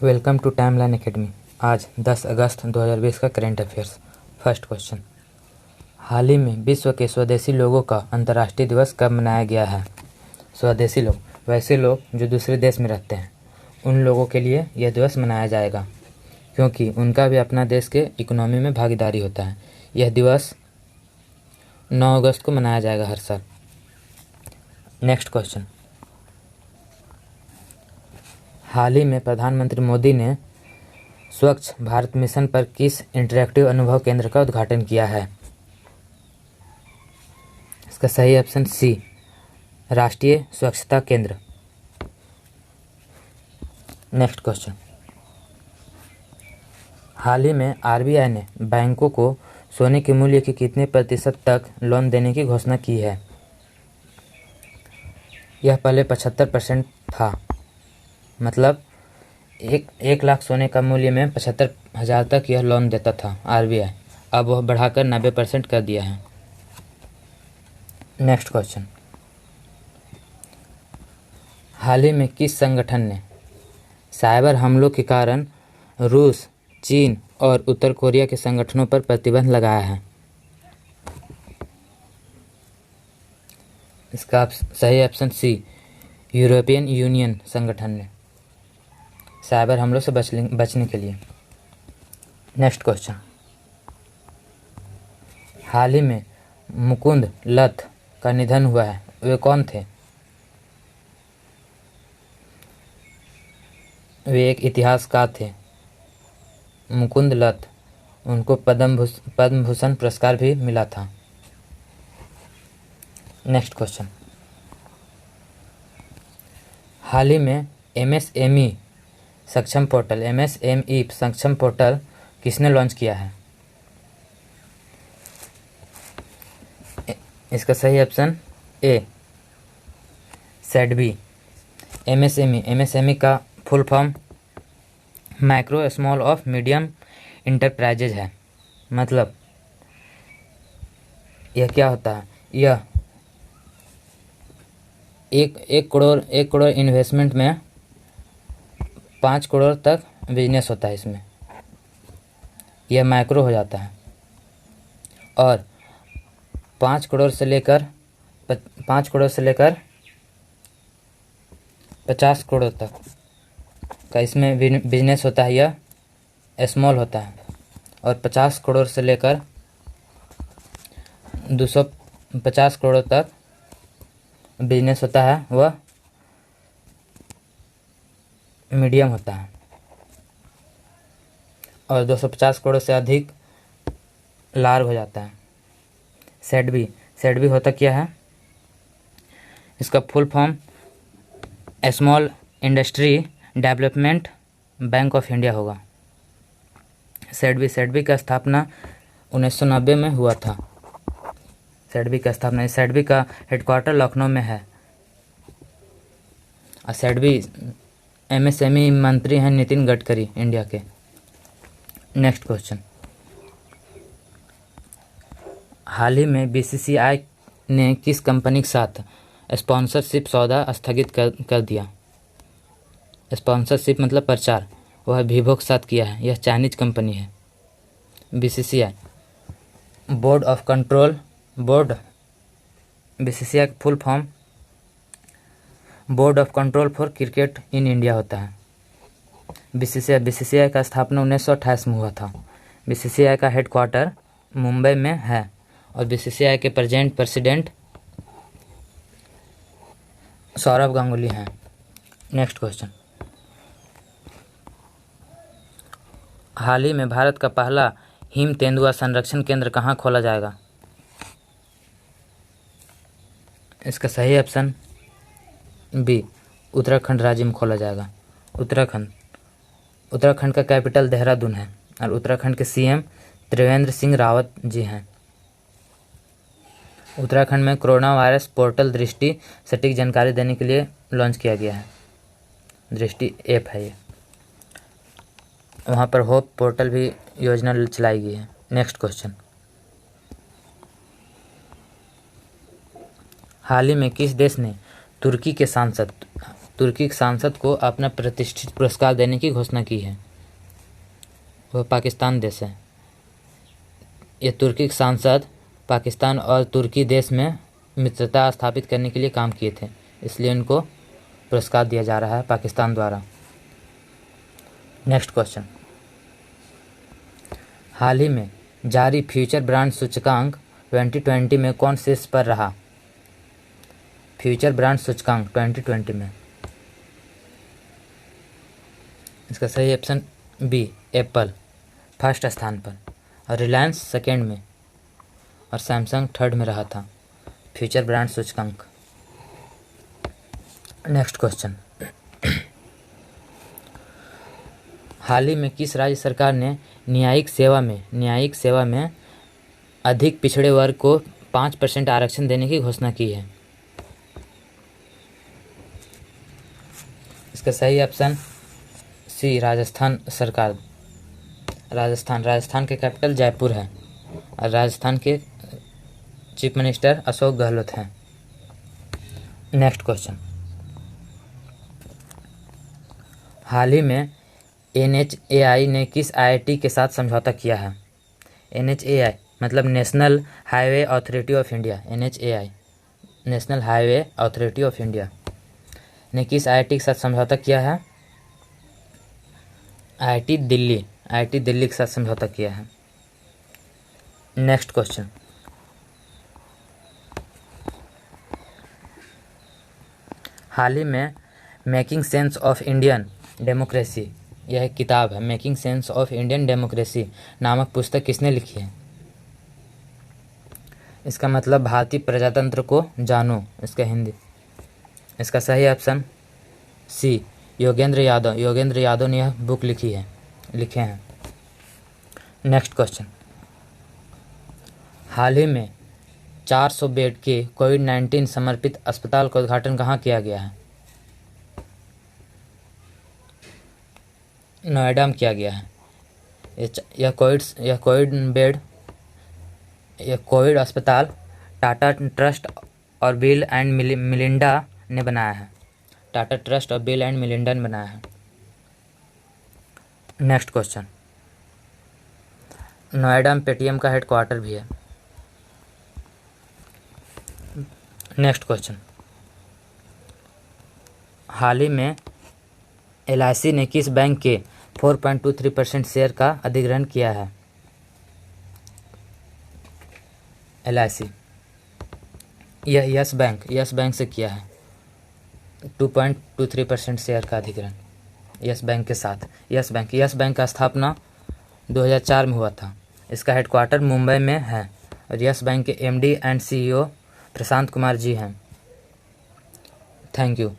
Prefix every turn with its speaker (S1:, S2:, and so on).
S1: Welcome to timeline academy. आज 10 अगस्त 2020 का current affairs. First question, हाल ही में विश्व के स्वदेशी लोगों का अंतर्राष्ट्रीय दिवस कब मनाया गया है? स्वदेशी लोग वैसे लोग जो दूसरे देश में रहते हैं, उन लोगों के लिए यह दिवस मनाया जाएगा क्योंकि उनका भी अपना देश के इकोनॉमी में भागीदारी होता है। यह दिवस 9 अगस्त को मनाया जाएगा हर साल। नेक्स्ट क्वेश्चन, हाल ही में प्रधानमंत्री मोदी ने स्वच्छ भारत मिशन पर किस इंटरैक्टिव अनुभव केंद्र का उद्घाटन किया है? इसका सही ऑप्शन सी, राष्ट्रीय स्वच्छता केंद्र। नेक्स्ट क्वेश्चन, हाल ही में आरबीआई ने बैंकों को सोने के मूल्य के कितने प्रतिशत तक लोन देने की घोषणा की है? यह पहले 75% था, मतलब 1 लाख सोने का मूल्य में 75,000 तक यह लोन देता था आरबीआई। अब वह बढ़ाकर 90% कर दिया है। नेक्स्ट क्वेश्चन, हाल ही में किस संगठन ने साइबर हमलों के कारण रूस, चीन और उत्तर कोरिया के संगठनों पर प्रतिबंध लगाया है? इसका सही ऑप्शन सी, यूरोपियन यूनियन संगठन ने, साइबर हमलों से बचने के लिए। नेक्स्ट क्वेश्चन, हाल ही में मुकुंद लत का निधन हुआ है, वे कौन थे? वे एक इतिहासकार थे, मुकुंद लत। उनको पद्म भूषण पुरस्कार भी मिला था। नेक्स्ट क्वेश्चन, हाल ही में एमएसएमई सक्षम पोर्टल किसने लॉन्च किया है? इसका सही ऑप्शन ए, सेडबी। एमएसएमई का full form micro small of medium enterprises है। मतलब यह क्या होता है? यह एक करोड़ इन्वेस्टमेंट में 5 करोड़ तक बिजनेस होता है। इसमें यह माइक्रो हो जाता है और 5 करोड़ से लेकर 50 करोड़ तक का इसमें बिजनेस होता है। यह स्मॉल होता है और 50 करोड़ से लेकर 250 करोड़ तक बिजनेस होता है, वह मीडियम होता है। और 250 करोड़ से अधिक लार्ज हो जाता है। सेडबी होता क्या है? इसका full form small industry development bank of India होगा। सेडबी का स्थापना 1990 में हुआ था। सेडबी का हेडक्वार्टर लखनऊ में है। और सेडबी एमएसएमई मंत्री हैं नितिन गडकरी, इंडिया के। नेक्स्ट क्वेश्चन, हाल ही में बीसीसीआई ने किस कंपनी के साथ स्पॉन्सरशिप सौदा स्थगित कर दिया? स्पॉन्सरशिप मतलब प्रचार, वह वीवो के साथ किया है। यह चाइनीज कंपनी है। बीसीसीआई बीसीसीआई का full form board of control for cricket in India होता है। बीसीसीआई का स्थापना 1928 में हुआ था। बीसीसीआई का हेडक्वार्टर मुंबई में है और बीसीसीआई के प्रेजेंट प्रेसिडेंट सौरभ गांगुली हैं। नेक्स्ट क्वेश्चन, हाल ही में भारत का पहला हिम तेंदुआ संरक्षण केंद्र कहाँ खोला जाएगा? इसका सही ऑप्शन बी, उत्तराखंड राज्य में खोला जाएगा। उत्तराखंड का कैपिटल देहरादून है और उत्तराखंड के सीएम त्रिवेंद्र सिंह रावत जी हैं। उत्तराखंड में कोरोना वायरस पोर्टल दृष्टि सटीक जानकारी देने के लिए लॉन्च किया गया है। दृष्टि ऐप है ये। वहाँ पर होप पोर्टल भी योजना चलाई गई है। नेक्स्ट क्वेश्चन, हाल ही में किस देश ने तुर्की के सांसद तुर्की सांसद को अपना प्रतिष्ठित पुरस्कार देने की घोषणा की है? वह पाकिस्तान देश है। ये तुर्की सांसद पाकिस्तान और तुर्की देश में मित्रता स्थापित करने के लिए काम किए थे, इसलिए उनको पुरस्कार दिया जा रहा है पाकिस्तान द्वारा। नेक्स्ट क्वेश्चन, हाल ही में जारी फ्यूचर ब्रांड सूचकांक 2020 में कौन शीर्ष पर रहा? फ्यूचर ब्रांड सूचकांक 2020 में, इसका सही ऑप्शन बी, एप्पल फर्स्ट स्थान पर और रिलायंस सेकेंड में और सैमसंग थर्ड में रहा था फ्यूचर ब्रांड सूचकांक। नेक्स्ट क्वेश्चन, हाल ही में किस राज्य सरकार ने न्यायिक सेवा में अधिक पिछड़े वर्ग को 5% आरक्षण देने की घोषणा की है? इसका सही ऑप्शन सी, राजस्थान सरकार। राजस्थान के कैपिटल जयपुर है और राजस्थान के चीफ मिनिस्टर अशोक गहलोत हैं। नेक्स्ट क्वेश्चन, हाल ही में NHAI ने किस IIT के साथ समझौता किया है? NHAI मतलब national highway authority of India. NHAI national highway authority of India ने किस IIT के साथ समझौता किया है? IIT दिल्ली के साथ समझौता किया है। नेक्स्ट क्वेश्चन, हाल ही में making sense of Indian democracy, यह एक किताब है, making sense of Indian democracy नामक पुस्तक किसने लिखी है? इसका मतलब भारतीय प्रजातंत्र को जानो, इसका हिंदी। इसका सही ऑप्शन सी, योगेंद्र यादव ने यह बुक लिखे हैं। नेक्स्ट क्वेश्चन, हाल ही में 400 बेड के कोविड-19 समर्पित अस्पताल का उद्घाटन कहाँ किया गया है? नोएडा में किया गया है। यह कोविड अस्पताल टाटा ट्रस्ट और बिल एंड मिलिंडा ने बनाया है। नेक्स्ट क्वेश्चन, नोएडा में पेटीएम का हेडक्वार्टर भी है। नेक्स्ट क्वेश्चन, हाल ही में LIC ने किस बैंक के 4.23% शेयर का अधिग्रहण किया है? LIC यह यस बैंक से किया है 2.23% शेयर का अधिग्रहण यस बैंक के साथ। यस बैंक का स्थापना 2004 में हुआ था। इसका हेडक्वार्टर मुंबई में है और यस बैंक के MD and CEO Prashant Kumar ji हैं। Thank you.